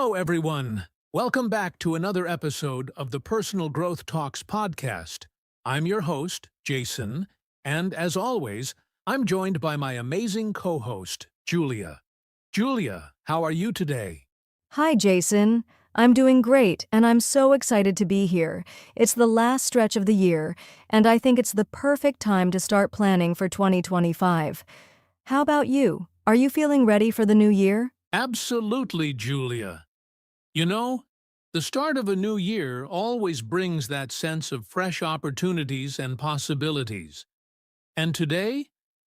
Hello, everyone. Welcome back to another episode of the Personal Growth Talks podcast. I'm your host, Jason, and as always, I'm joined by my amazing co-host, Julia. Julia, how are you today? Hi, Jason. I'm doing great, and I'm so excited to be here. It's the last stretch of the year, and I think it's the perfect time to start planning for 2025. How about you? Are you feeling ready for the new year? Absolutely, Julia. You know, the start of a new year always brings that sense of fresh opportunities and possibilities. And today,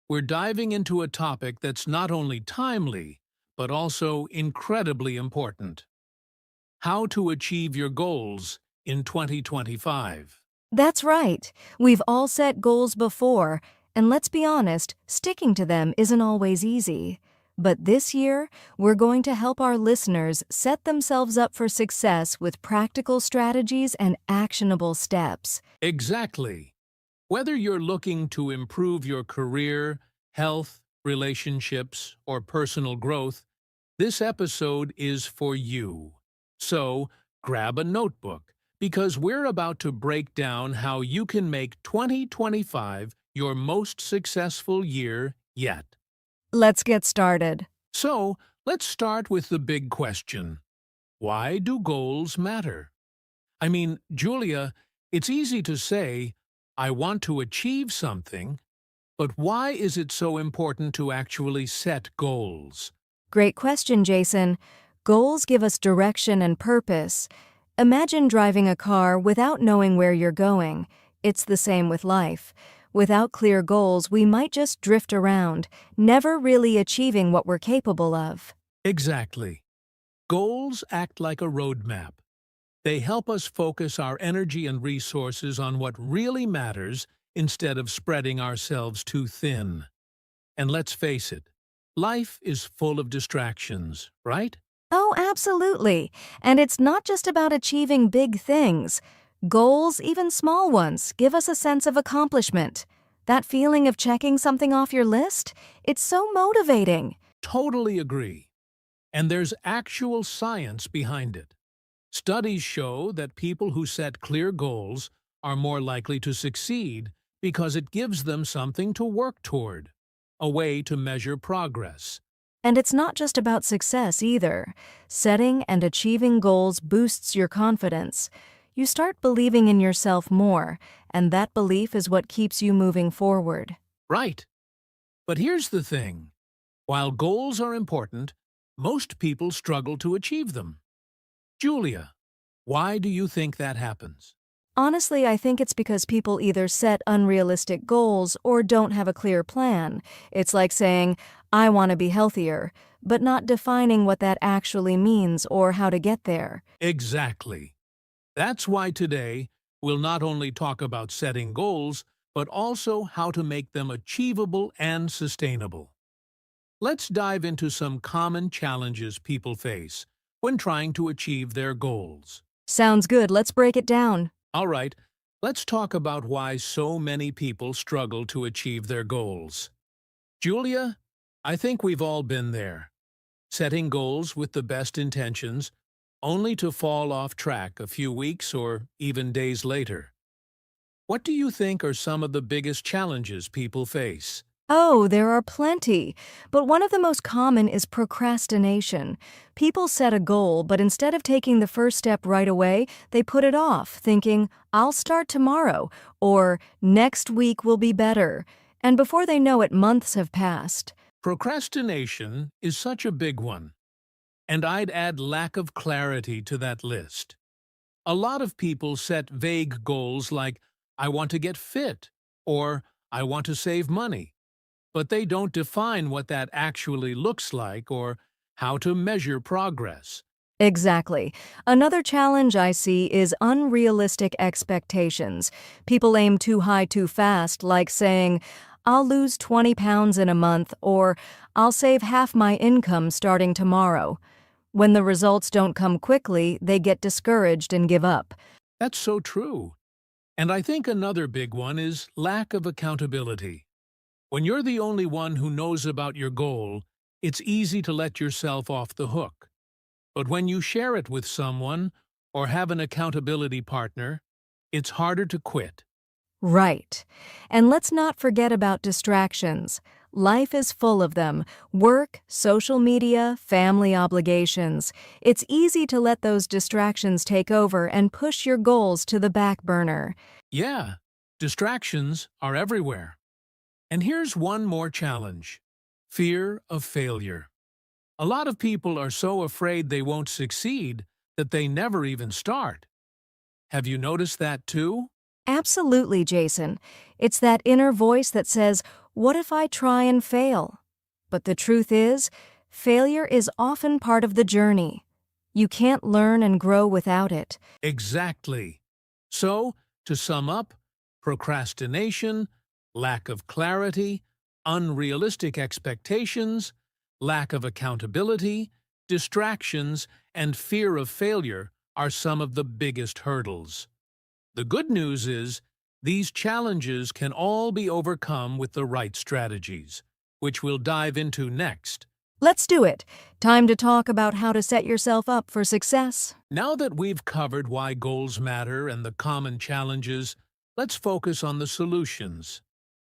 we're diving into a topic that's not only timely, but also incredibly important. How to achieve your goals in 2025. That's right. We've all set goals before, and let's be honest, sticking to them isn't always easy. But this year, we're going to help our listeners set themselves up for success with practical strategies and actionable steps. Exactly. Whether you're looking to improve your career, health, relationships, or personal growth, this episode is for you. So, grab a notebook, because we're about to break down how you can make 2025 your most successful year yet. Let's get started. So, let's start with the big question. Why do goals matter? I mean, Julia, it's easy to say, I want to achieve something, but why is it so important to actually set goals? Great question, Jason. Goals give us direction and purpose. Imagine driving a car without knowing where you're going. It's the same with life. Without clear goals, we might just drift around, never really achieving what we're capable of. Exactly. Goals act like a roadmap. They help us focus our energy and resources on what really matters instead of spreading ourselves too thin. And let's face it, life is full of distractions, right? Oh, absolutely. And it's not just about achieving big things. Goals, even small ones, give us a sense of accomplishment. That feeling of checking something off your list? It's so motivating. Totally agree. And there's actual science behind it. Studies show that people who set clear goals are more likely to succeed because it gives them something to work toward, a way to measure progress. And it's not just about success either. Setting and achieving goals boosts your confidence. You start believing in yourself more, and that belief is what keeps you moving forward. Right. But here's the thing. While goals are important, most people struggle to achieve them. Julia, why do you think that happens? Honestly, I think it's because people either set unrealistic goals or don't have a clear plan. It's like saying, I want to be healthier, but not defining what that actually means or how to get there. Exactly. That's why today we'll not only talk about setting goals, but also how to make them achievable and sustainable. Let's dive into some common challenges people face when trying to achieve their goals. Sounds good, let's break it down. All right, let's talk about why so many people struggle to achieve their goals. Julia, I think we've all been there, setting goals with the best intentions, only to fall off track a few weeks or even days later. What do you think are some of the biggest challenges people face? Oh, there are plenty. But one of the most common is procrastination. People set a goal, but instead of taking the first step right away, they put it off, thinking, I'll start tomorrow, or next week will be better. And before they know it, months have passed. Procrastination is such a big one, and I'd add lack of clarity to that list. A lot of people set vague goals like, I want to get fit, or I want to save money, but they don't define what that actually looks like or how to measure progress. Exactly. Another challenge I see is unrealistic expectations. People aim too high too fast, like saying, I'll lose 20 pounds in a month, or I'll save half my income starting tomorrow. When the results don't come quickly, they get discouraged and give up. That's so true. And I think another big one is lack of accountability. When you're the only one who knows about your goal, it's easy to let yourself off the hook. But when you share it with someone or have an accountability partner, it's harder to quit. Right. And let's not forget about distractions. Life is full of them: work, social media, family obligations. It's easy to let those distractions take over and push your goals to the back burner. Yeah, distractions are everywhere. And here's one more challenge: fear of failure. A lot of people are so afraid they won't succeed that they never even start. Have you noticed that too? Absolutely, Jason. It's that inner voice that says, "What if I try and fail?" But the truth is, failure is often part of the journey. You can't learn and grow without it. Exactly. So, to sum up, procrastination, lack of clarity, unrealistic expectations, lack of accountability, distractions, and fear of failure are some of the biggest hurdles. The good news is, these challenges can all be overcome with the right strategies, which we'll dive into next. Let's do it. Time to talk about how to set yourself up for success. Now that we've covered why goals matter and the common challenges, let's focus on the solutions.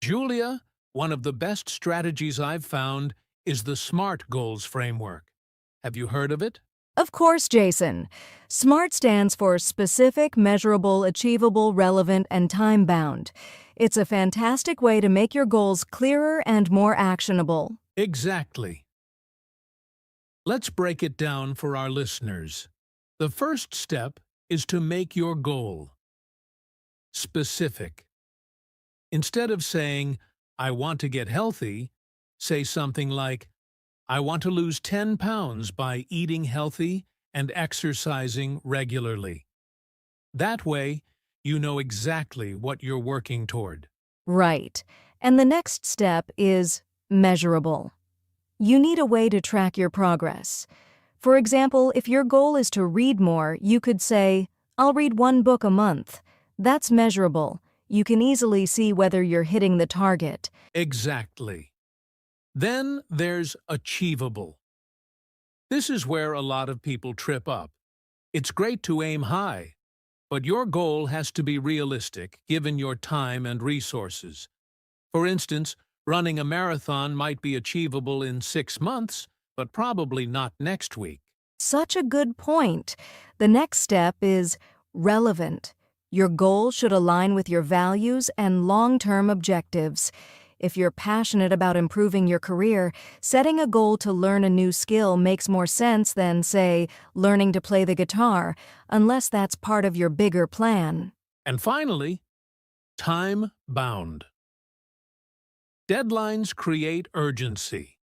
Julia, one of the best strategies I've found is the SMART goals framework. Have you heard of it? Of course, Jason. SMART stands for specific, measurable, achievable, relevant, and time-bound. It's a fantastic way to make your goals clearer and more actionable. Exactly. Let's break it down for our listeners. The first step is to make your goal specific. Instead of saying, "I want to get healthy," say something like, "I want to lose 10 pounds by eating healthy and exercising regularly." That way, you know exactly what you're working toward. Right. And the next step is measurable. You need a way to track your progress. For example, if your goal is to read more, you could say, "I'll read one book a month." That's measurable. You can easily see whether you're hitting the target. Exactly. Then there's achievable. This is where a lot of people trip up. It's great to aim high, but your goal has to be realistic given your time and resources. For instance, running a marathon might be achievable in 6 months, but probably not next week. Such a good point. The next step is relevant. Your goal should align with your values and long-term objectives. If you're passionate about improving your career, setting a goal to learn a new skill makes more sense than, say, learning to play the guitar, unless that's part of your bigger plan. And finally, time bound. Deadlines create urgency.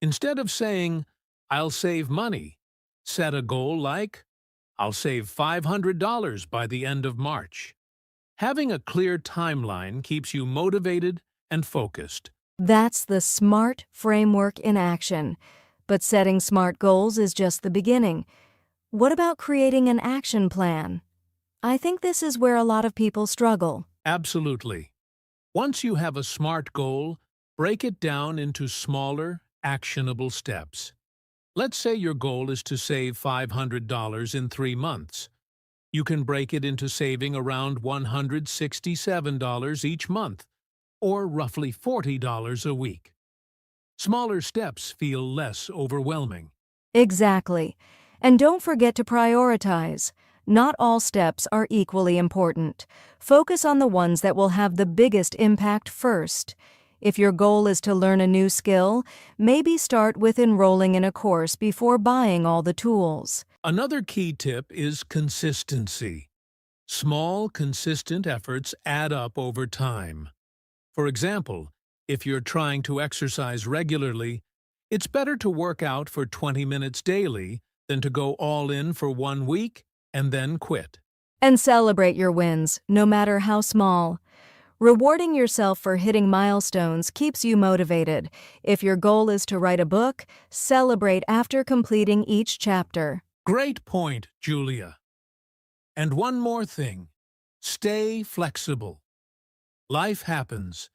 Instead of saying, "I'll save money," set a goal like, "I'll save $500 by the end of March." Having a clear timeline keeps you motivated and focused. That's the SMART framework in action. But setting SMART goals is just the beginning. What about creating an action plan? I think this is where a lot of people struggle. Absolutely. Once you have a SMART goal, break it down into smaller, actionable steps. Let's say your goal is to save $500 in 3 months. You can break it into saving around $167 each month, or roughly $40 a week. Smaller steps feel less overwhelming. Exactly. And don't forget to prioritize. Not all steps are equally important. Focus on the ones that will have the biggest impact first. If your goal is to learn a new skill, maybe start with enrolling in a course before buying all the tools. Another key tip is consistency. Small, consistent efforts add up over time. For example, if you're trying to exercise regularly, it's better to work out for 20 minutes daily than to go all in for 1 week and then quit. And celebrate your wins, no matter how small. Rewarding yourself for hitting milestones keeps you motivated. If your goal is to write a book, celebrate after completing each chapter. Great point, Julia. And one more thing. Stay flexible. Life happens,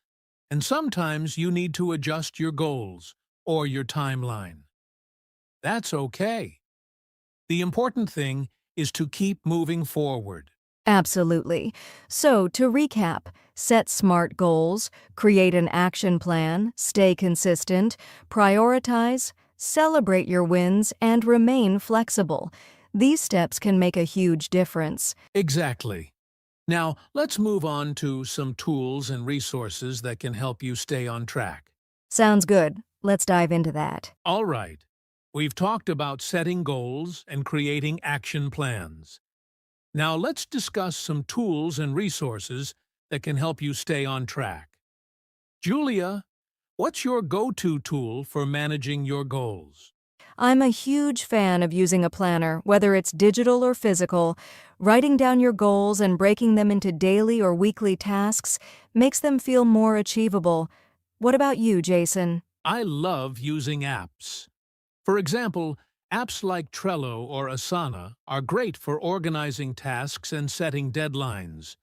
and sometimes you need to adjust your goals or your timeline. That's okay. The important thing is to keep moving forward. Absolutely. So, to recap, set SMART goals, create an action plan, stay consistent, prioritize, celebrate your wins, and remain flexible. These steps can make a huge difference. Exactly. Now, let's move on to some tools and resources that can help you stay on track. Sounds good. Let's dive into that. All right. We've talked about setting goals and creating action plans. Now let's discuss some tools and resources that can help you stay on track. Julia, what's your go-to tool for managing your goals? I'm a huge fan of using a planner, whether it's digital or physical. Writing down your goals and breaking them into daily or weekly tasks makes them feel more achievable. What about you, Jason? I love using apps. For example, apps like Trello or Asana are great for organizing tasks and setting deadlines.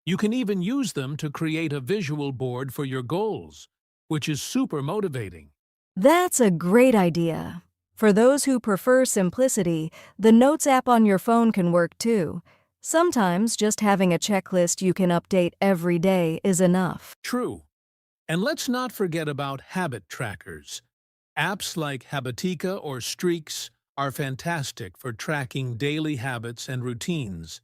You can even use them to create a visual board for your goals, which is super motivating. That's a great idea. For those who prefer simplicity, the Notes app on your phone can work too. Sometimes just having a checklist you can update every day is enough. True. And let's not forget about habit trackers. Apps like Habitica or Streaks are fantastic for tracking daily habits and routines.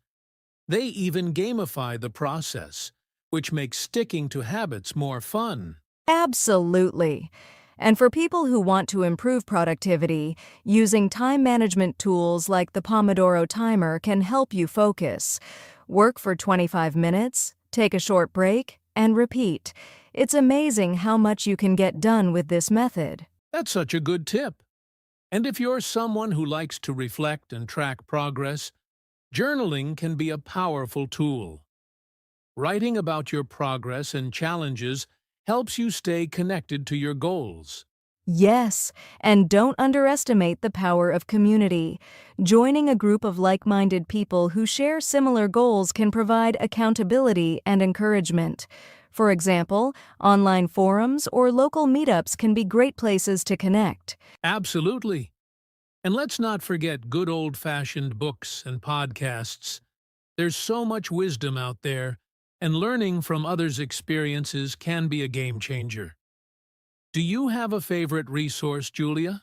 They even gamify the process, which makes sticking to habits more fun. Absolutely. And for people who want to improve productivity, using time management tools like the Pomodoro timer can help you focus. Work for 25 minutes, take a short break, and repeat. It's amazing how much you can get done with this method. That's such a good tip. And if you're someone who likes to reflect and track progress, journaling can be a powerful tool. Writing about your progress and challenges helps you stay connected to your goals. Yes, and don't underestimate the power of community. Joining a group of like-minded people who share similar goals can provide accountability and encouragement. For example, online forums or local meetups can be great places to connect. Absolutely. And let's not forget good old-fashioned books and podcasts. There's so much wisdom out there, and learning from others' experiences can be a game changer. Do you have a favorite resource, Julia?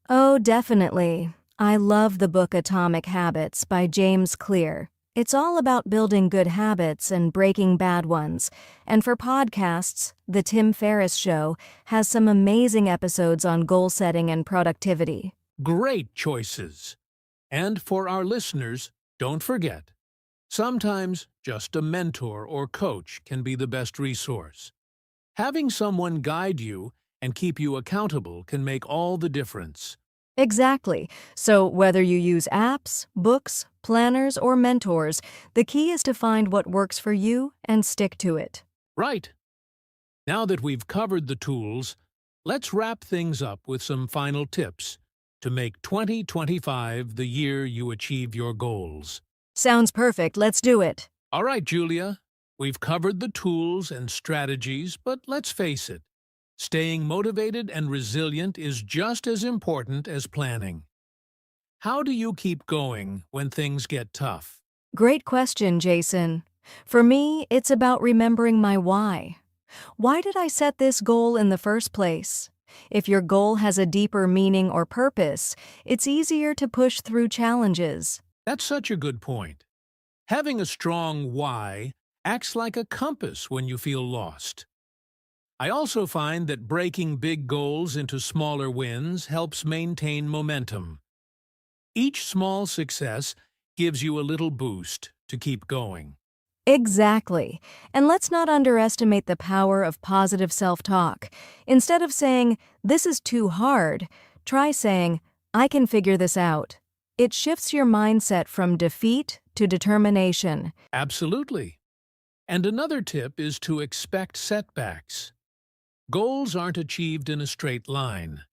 Oh, definitely. I love the book Atomic Habits by James Clear. It's all about building good habits and breaking bad ones. And for podcasts, The Tim Ferriss Show has some amazing episodes on goal setting and productivity. Great choices. And for our listeners, don't forget, sometimes just a mentor or coach can be the best resource. Having someone guide you and keep you accountable can make all the difference. Exactly. So whether you use apps, books, planners, or mentors, the key is to find what works for you and stick to it. Right. Now that we've covered the tools, let's wrap things up with some final tips to make 2025 the year you achieve your goals. Sounds perfect. Let's do it. All right, Julia, we've covered the tools and strategies, but let's face it, staying motivated and resilient is just as important as planning. How do you keep going when things get tough? Great question, Jason. For me, it's about remembering my why. Why did I set this goal in the first place? If your goal has a deeper meaning or purpose, it's easier to push through challenges. That's such a good point. Having a strong why acts like a compass when you feel lost. I also find that breaking big goals into smaller wins helps maintain momentum. Each small success gives you a little boost to keep going. Exactly. And let's not underestimate the power of positive self-talk. Instead of saying, "This is too hard," try saying, "I can figure this out." It shifts your mindset from defeat to determination. Absolutely. And another tip is to expect setbacks. Goals aren't achieved in a straight line.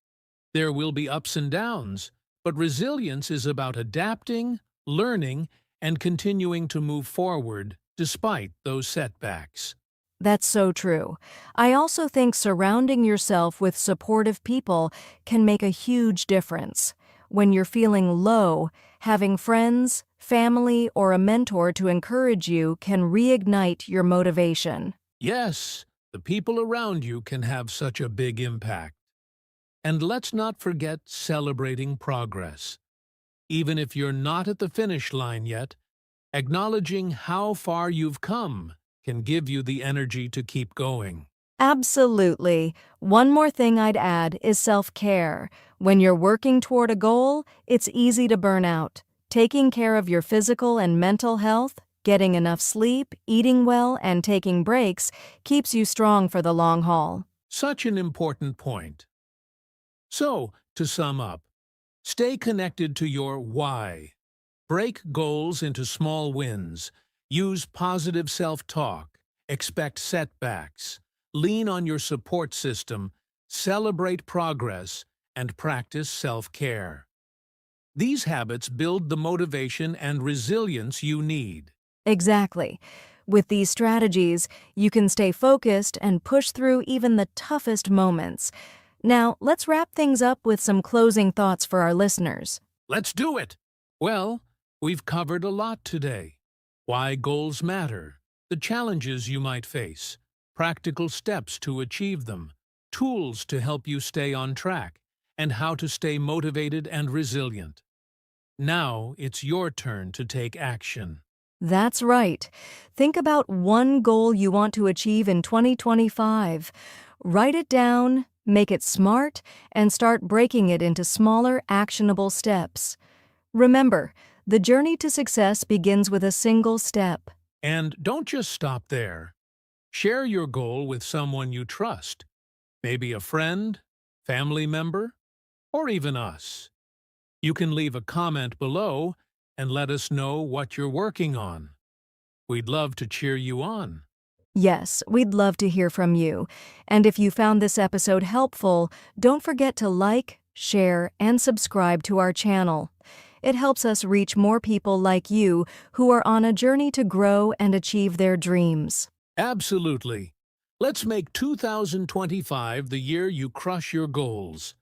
There will be ups and downs, but resilience is about adapting, learning, and continuing to move forward despite those setbacks. That's so true. I also think surrounding yourself with supportive people can make a huge difference. when you're feeling low, having friends, family, or a mentor to encourage you can reignite your motivation. Yes, the people around you can have such a big impact. And let's not forget celebrating progress. Even if you're not at the finish line yet, acknowledging how far you've come can give you the energy to keep going. Absolutely. One more thing I'd add is self-care. When you're working toward a goal, it's easy to burn out. Taking care of your physical and mental health, getting enough sleep, eating well, and taking breaks keeps you strong for the long haul. Such an important point. So, to sum up, stay connected to your why. Break goals into small wins. Use positive self-talk. Expect setbacks. Lean on your support system. Celebrate progress. And practice self-care. These habits build the motivation and resilience you need. Exactly. With these strategies, you can stay focused and push through even the toughest moments. Now, let's wrap things up with some closing thoughts for our listeners. Let's do it! Well, we've covered a lot today. Why goals matter, the challenges you might face, practical steps to achieve them, tools to help you stay on track, and how to stay motivated and resilient. Now it's your turn to take action. That's right. Think about one goal you want to achieve in 2025. Write it down, make it smart, and start breaking it into smaller, actionable steps. Remember, the journey to success begins with a single step. And don't just stop there. Share your goal with someone you trust, maybe a friend, family member, or even us. You can leave a comment below and let us know what you're working on. We'd love to cheer you on. Yes, we'd love to hear from you. And if you found this episode helpful, don't forget to like, share, and subscribe to our channel. It helps us reach more people like you who are on a journey to grow and achieve their dreams. Absolutely. Let's make 2025 the year you crush your goals.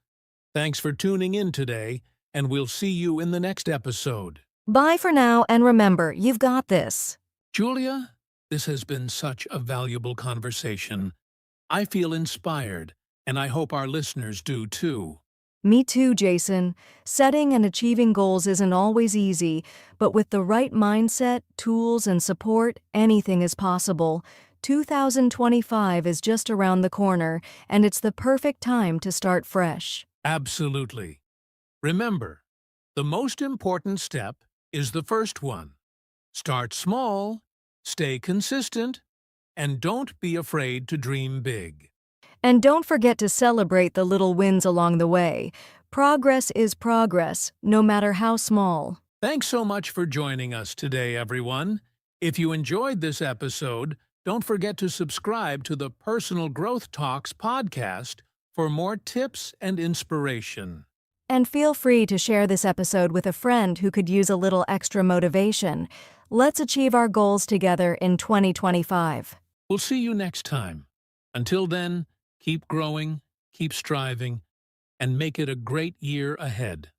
Thanks for tuning in today, and we'll see you in the next episode. Bye for now, and remember, you've got this. Julia, this has been such a valuable conversation. I feel inspired, and I hope our listeners do too. Me too, Jason. Setting and achieving goals isn't always easy, but with the right mindset, tools, and support, anything is possible. 2025 is just around the corner, and it's the perfect time to start fresh. Absolutely. Remember, the most important step is the first one. Start small, stay consistent, and don't be afraid to dream big. And don't forget to celebrate the little wins along the way. Progress is progress, no matter how small. Thanks so much for joining us today, everyone. If you enjoyed this episode, don't forget to subscribe to the Personal Growth Talks podcast for more tips and inspiration. And feel free to share this episode with a friend who could use a little extra motivation. Let's achieve our goals together in 2025. We'll see you next time. Until then, keep growing, keep striving, and make it a great year ahead.